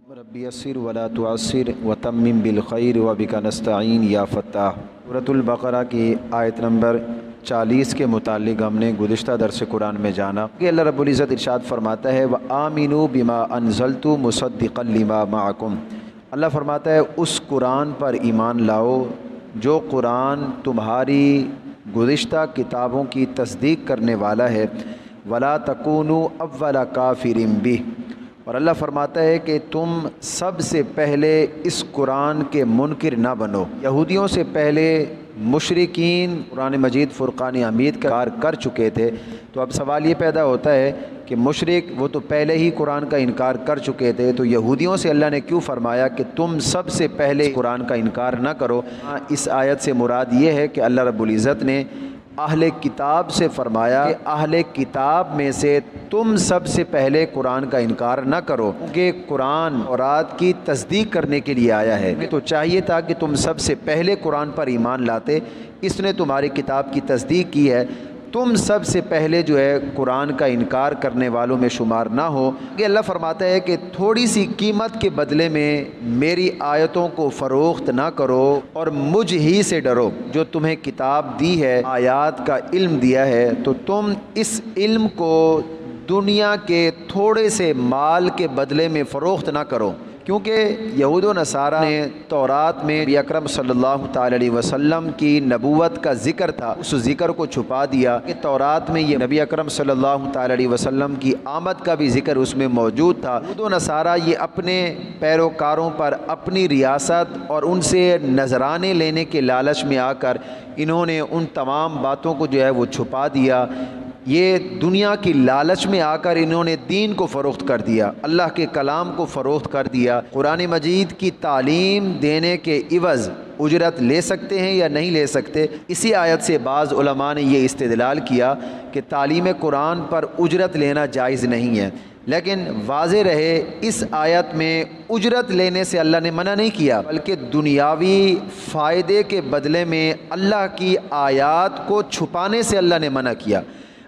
رب یسر ولا تعسر وتمم بالخیر وبک نستعین یا فتاح۔ سورۃ البقرہ کی آیت نمبر 40 کے متعلق ہم نے گزشتہ درس قرآن میں جانا کہ اللہ رب العزت ارشاد فرماتا ہے وآمنوا بما انزلت مصدقا لما معکم۔ اللہ فرماتا ہے اس قرآن پر ایمان لاؤ جو قرآن تمہاری گزشتہ کتابوں کی تصدیق کرنے والا ہے، ولا تکونوا اول کافر بہ، اور اللہ فرماتا ہے کہ تم سب سے پہلے اس قرآن کے منکر نہ بنو۔ یہودیوں سے پہلے مشرکین قرآن مجید فرقان حمید کا انکار کر چکے تھے، تو اب سوال یہ پیدا ہوتا ہے کہ مشرک وہ تو پہلے ہی قرآن کا انکار کر چکے تھے، تو یہودیوں سے اللہ نے کیوں فرمایا کہ تم سب سے پہلے قرآن کا انکار نہ کرو؟ اس آیت سے مراد یہ ہے کہ اللہ رب العزت نے اہل کتاب سے فرمایا کہ اہل کتاب میں سے تم سب سے پہلے قرآن کا انکار نہ کرو، کہ قرآن تورات کی تصدیق کرنے کے لیے آیا ہے، تو چاہیے تھا کہ تم سب سے پہلے قرآن پر ایمان لاتے۔ اس نے تمہاری کتاب کی تصدیق کی ہے، تم سب سے پہلے جو ہے قرآن کا انکار کرنے والوں میں شمار نہ ہو۔ کہ اللہ فرماتا ہے کہ تھوڑی سی قیمت کے بدلے میں میری آیتوں کو فروخت نہ کرو اور مجھ ہی سے ڈرو جو تمہیں کتاب دی ہے، آیات کا علم دیا ہے، تو تم اس علم کو دنیا کے تھوڑے سے مال کے بدلے میں فروخت نہ کرو، کیونکہ یہود و نصارہ نے تورات میں نبی اکرم صلی اللہ تعالی علیہ وسلم کی نبوت کا ذکر تھا، اس ذکر کو چھپا دیا کہ تورات میں یہ نبی اکرم صلی اللہ تعالی علیہ وسلم کی آمد کا بھی ذکر اس میں موجود تھا۔ یہود و نصارہ یہ اپنے پیروکاروں پر اپنی ریاست اور ان سے نذرانے لینے کے لالچ میں آ کر انہوں نے ان تمام باتوں کو جو ہے وہ چھپا دیا۔ یہ دنیا کی لالچ میں آ کر انہوں نے دین کو فروخت کر دیا، اللہ کے کلام کو فروخت کر دیا۔ قرآن مجید کی تعلیم دینے کے عوض اجرت لے سکتے ہیں یا نہیں لے سکتے؟ اسی آیت سے بعض علماء نے یہ استدلال کیا کہ تعلیم قرآن پر اجرت لینا جائز نہیں ہے، لیکن واضح رہے اس آیت میں اجرت لینے سے اللہ نے منع نہیں کیا، بلکہ دنیاوی فائدے کے بدلے میں اللہ کی آیات کو چھپانے سے اللہ نے منع کیا۔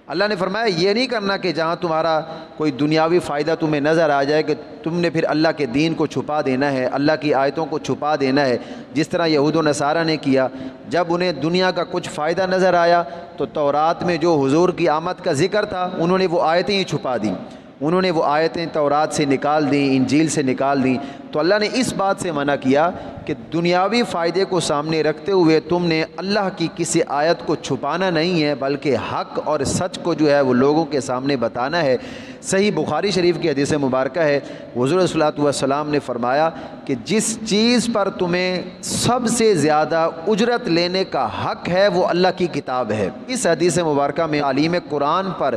اللہ نے فرمایا یہ نہیں کرنا کہ جہاں تمہارا کوئی دنیاوی فائدہ تمہیں نظر آ جائے کہ تم نے پھر اللہ کے دین کو چھپا دینا ہے، اللہ کی آیتوں کو چھپا دینا ہے، جس طرح یہود و نصارہ نے کیا۔ جب انہیں دنیا کا کچھ فائدہ نظر آیا تو تورات میں جو حضور کی آمد کا ذکر تھا انہوں نے وہ آیتیں ہی چھپا دیں، انہوں نے وہ آیتیں تورات سے نکال دیں، انجیل سے نکال دیں۔ تو اللہ نے اس بات سے منع کیا کہ دنیاوی فائدے کو سامنے رکھتے ہوئے تم نے اللہ کی کسی آیت کو چھپانا نہیں ہے، بلکہ حق اور سچ کو جو ہے وہ لوگوں کے سامنے بتانا ہے۔ صحیح بخاری شریف کی حدیث مبارکہ ہے، حضور صلی اللہ علیہ وسلم نے فرمایا کہ جس چیز پر تمہیں سب سے زیادہ اجرت لینے کا حق ہے وہ اللہ کی کتاب ہے۔ اس حدیث مبارکہ میں تعلیم قرآن پر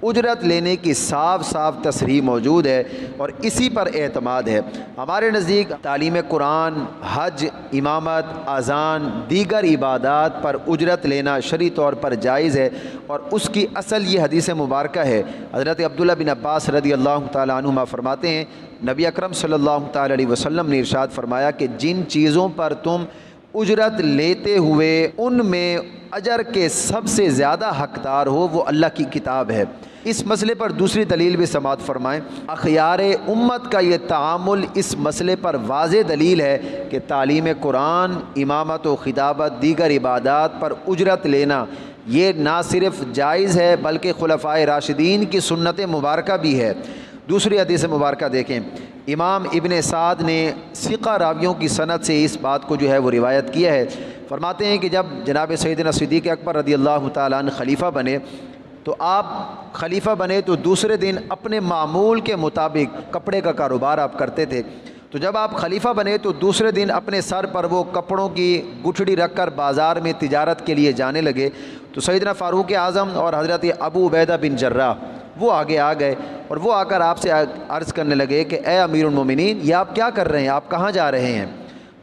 اجرت لینے کی صاف صاف تصریح موجود ہے اور اسی پر اعتماد ہے۔ ہمارے نزدیک تعلیم قرآن، حج، امامت، اذان، دیگر عبادات پر اجرت لینا شرعی طور پر جائز ہے، اور اس کی اصل یہ حدیث مبارکہ ہے۔ حضرت عبداللہ بن عباس رضی اللہ تعالیٰ عنہما فرماتے ہیں نبی اکرم صلی اللہ تعالیٰ علیہ وسلم نے ارشاد فرمایا کہ جن چیزوں پر تم اجرت لیتے ہوئے ان میں اجر کے سب سے زیادہ حقدار ہو وہ اللہ کی کتاب ہے۔ اس مسئلے پر دوسری دلیل بھی سماعت فرمائیں۔ اخیار امت کا یہ تعامل اس مسئلے پر واضح دلیل ہے کہ تعلیم قرآن، امامت و خطابت، دیگر عبادات پر اجرت لینا یہ نہ صرف جائز ہے بلکہ خلفائے راشدین کی سنت مبارکہ بھی ہے۔ دوسری حدیث مبارکہ دیکھیں، امام ابن سعد نے ثقہ راویوں کی سند سے اس بات کو جو ہے وہ روایت کیا ہے۔ فرماتے ہیں کہ جب جناب سیدنا صدیق اکبر رضی اللہ تعالیٰ عنہ خلیفہ بنے تو آپ خلیفہ بنے تو دوسرے دن اپنے معمول کے مطابق کپڑے کا کاروبار آپ کرتے تھے، تو جب آپ خلیفہ بنے تو دوسرے دن اپنے سر پر وہ کپڑوں کی گٹھڑی رکھ کر بازار میں تجارت کے لیے جانے لگے، تو سیدنا فاروق اعظم اور حضرت ابو عبیدہ بن جراح وہ آگے آ گئے اور وہ آ کر آپ سے عرض کرنے لگے کہ اے امیر المومنین یہ آپ کیا کر رہے ہیں، آپ کہاں جا رہے ہیں؟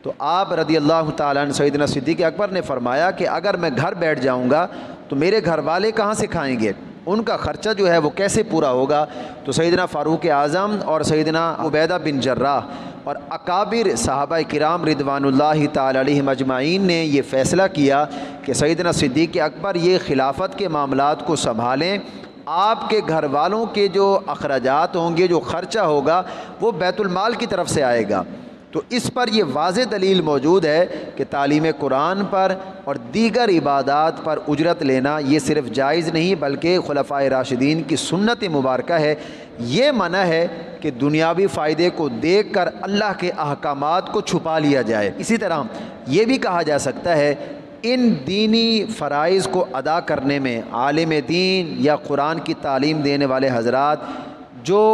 تو آپ رضی اللہ تعالیٰ عنہ سیدنا صدیق اکبر نے فرمایا کہ اگر میں گھر بیٹھ جاؤں گا تو میرے گھر والے کہاں سے کھائیں گے، ان کا خرچہ جو ہے وہ کیسے پورا ہوگا؟ تو سیدنا فاروق اعظم اور سیدنا عبیدہ بن جراح اور اکابر صحابہ کرام رضوان اللہ تعالی علیہم اجمعین نے یہ فیصلہ کیا کہ سیدنا صدیق اکبر یہ خلافت کے معاملات کو سنبھالیں، آپ کے گھر والوں کے جو اخراجات ہوں گے، جو خرچہ ہوگا، وہ بیت المال کی طرف سے آئے گا۔ تو اس پر یہ واضح دلیل موجود ہے کہ تعلیم قرآن پر اور دیگر عبادات پر اجرت لینا یہ صرف جائز نہیں بلکہ خلفائے راشدین کی سنت مبارکہ ہے۔ یہ منع ہے کہ دنیاوی فائدے کو دیکھ کر اللہ کے احکامات کو چھپا لیا جائے۔ اسی طرح یہ بھی کہا جا سکتا ہے ان دینی فرائض کو ادا کرنے میں عالم دین یا قرآن کی تعلیم دینے والے حضرات جو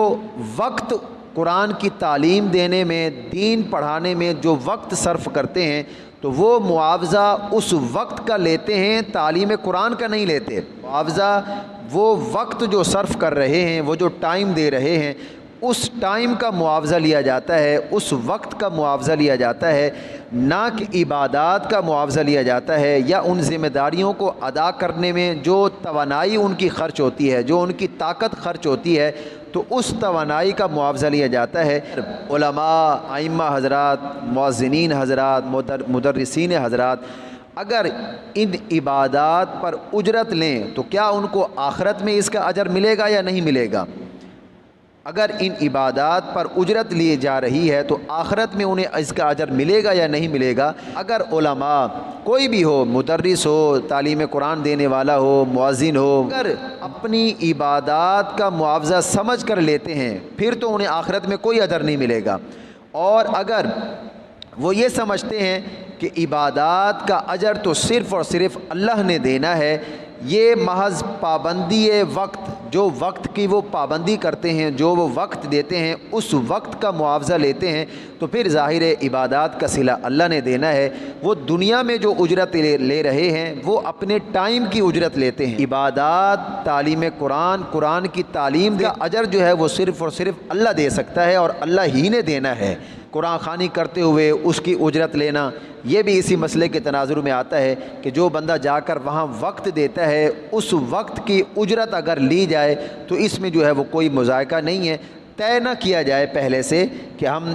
وقت قرآن کی تعلیم دینے میں، دین پڑھانے میں جو وقت صرف کرتے ہیں تو وہ معاوضہ اس وقت کا لیتے ہیں، تعلیم قرآن کا نہیں لیتے۔ معاوضہ وہ وقت جو صرف کر رہے ہیں، وہ جو ٹائم دے رہے ہیں، اس ٹائم کا معاوضہ لیا جاتا ہے، اس وقت کا معاوضہ لیا جاتا ہے، نہ کہ عبادات کا معاوضہ لیا جاتا ہے یا ان ذمہ داریوں کو ادا کرنے میں جو توانائی ان کی خرچ ہوتی ہے، جو ان کی طاقت خرچ ہوتی ہے، تو اس توانائی کا معاوضہ لیا جاتا ہے۔ علماء، ائمہ حضرات، مؤذنین حضرات، مدرسین حضرات اگر ان عبادات پر اجرت لیں تو کیا ان کو آخرت میں اس کا اجر ملے گا یا نہیں ملے گا؟ اگر ان عبادات پر اجرت لی جا رہی ہے تو آخرت میں انہیں اس کا اجر ملے گا یا نہیں ملے گا؟ اگر علماء کوئی بھی ہو، مدرس ہو، تعلیم قرآن دینے والا ہو، مؤذن ہو، اگر اپنی عبادات کا معاوضہ سمجھ کر لیتے ہیں پھر تو انہیں آخرت میں کوئی اجر نہیں ملے گا، اور اگر وہ یہ سمجھتے ہیں کہ عبادات کا اجر تو صرف اور صرف اللہ نے دینا ہے، یہ محض پابندی وقت، جو وقت کی وہ پابندی کرتے ہیں، جو وہ وقت دیتے ہیں اس وقت کا معاوضہ لیتے ہیں، تو پھر ظاہر عبادات کا صلہ اللہ نے دینا ہے۔ وہ دنیا میں جو اجرت لے رہے ہیں وہ اپنے ٹائم کی اجرت لیتے ہیں۔ عبادات، تعلیم قرآن، قرآن کی تعلیم کا اجر جو ہے وہ صرف اور صرف اللہ دے سکتا ہے اور اللہ ہی نے دینا ہے۔ قرآن خوانی کرتے ہوئے اس کی اجرت لینا یہ بھی اسی مسئلے کے تناظر میں آتا ہے کہ جو بندہ جا کر وہاں وقت دیتا ہے اس وقت کی اجرت اگر لی جائے تو اس میں جو ہے وہ کوئی مذائقہ نہیں ہے۔ طے نہ کیا جائے پہلے سے کہ ہم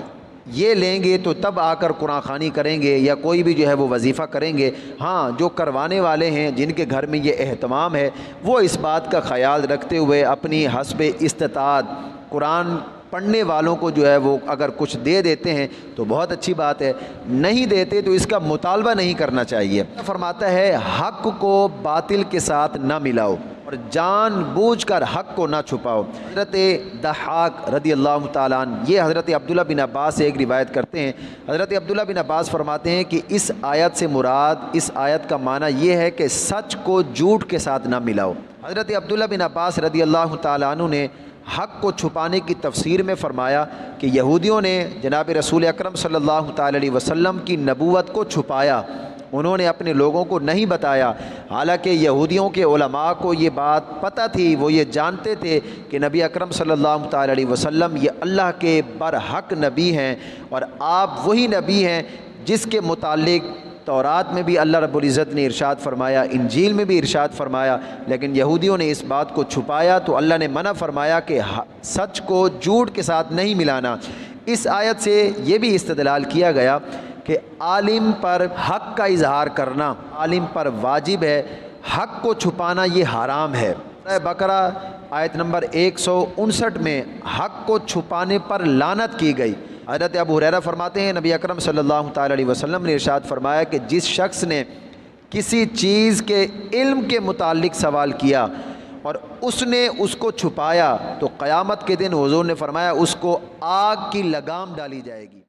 یہ لیں گے تو تب آ کر قرآن خوانی کریں گے یا کوئی بھی جو ہے وہ وظیفہ کریں گے۔ ہاں، جو کروانے والے ہیں، جن کے گھر میں یہ اہتمام ہے، وہ اس بات کا خیال رکھتے ہوئے اپنی حسب استطاعت قرآن پڑھنے والوں کو جو ہے وہ اگر کچھ دے دیتے ہیں تو بہت اچھی بات ہے، نہیں دیتے تو اس کا مطالبہ نہیں کرنا چاہیے۔ فرماتا ہے حق کو باطل کے ساتھ نہ ملاؤ اور جان بوجھ کر حق کو نہ چھپاؤ۔ حضرت ضحاک رضی اللہ تعالیٰ عنہ یہ حضرت عبداللہ بن عباس سے ایک روایت کرتے ہیں۔ حضرت عبداللہ بن عباس فرماتے ہیں کہ اس آیت سے مراد، اس آیت کا معنی یہ ہے کہ سچ کو جھوٹ کے ساتھ نہ ملاؤ۔ حضرت عبداللہ بن عباس رضی اللہ تعالیٰ عنہ نے حق کو چھپانے کی تفسیر میں فرمایا کہ یہودیوں نے جناب رسول اکرم صلی اللہ تعالی علیہ وسلم کی نبوت کو چھپایا، انہوں نے اپنے لوگوں کو نہیں بتایا، حالانکہ یہودیوں کے علماء کو یہ بات پتہ تھی، وہ یہ جانتے تھے کہ نبی اکرم صلی اللہ تعالی علیہ وسلم یہ اللہ کے برحق نبی ہیں اور آپ وہی نبی ہیں جس کے متعلق تورات میں بھی اللہ رب العزت نے ارشاد فرمایا، انجیل میں بھی ارشاد فرمایا، لیکن یہودیوں نے اس بات کو چھپایا تو اللہ نے منع فرمایا کہ سچ کو جھوٹ کے ساتھ نہیں ملانا۔ اس آیت سے یہ بھی استدلال کیا گیا کہ عالم پر حق کا اظہار کرنا عالم پر واجب ہے، حق کو چھپانا یہ حرام ہے۔ سورہ بقرہ آیت نمبر 159 میں حق کو چھپانے پر لعنت کی گئی۔ حضرت ابو ہریرہ فرماتے ہیں نبی اکرم صلی اللہ تعالی علیہ وسلم نے ارشاد فرمایا کہ جس شخص نے کسی چیز کے علم کے متعلق سوال کیا اور اس نے اس کو چھپایا تو قیامت کے دن حضور نے فرمایا اس کو آگ کی لگام ڈالی جائے گی۔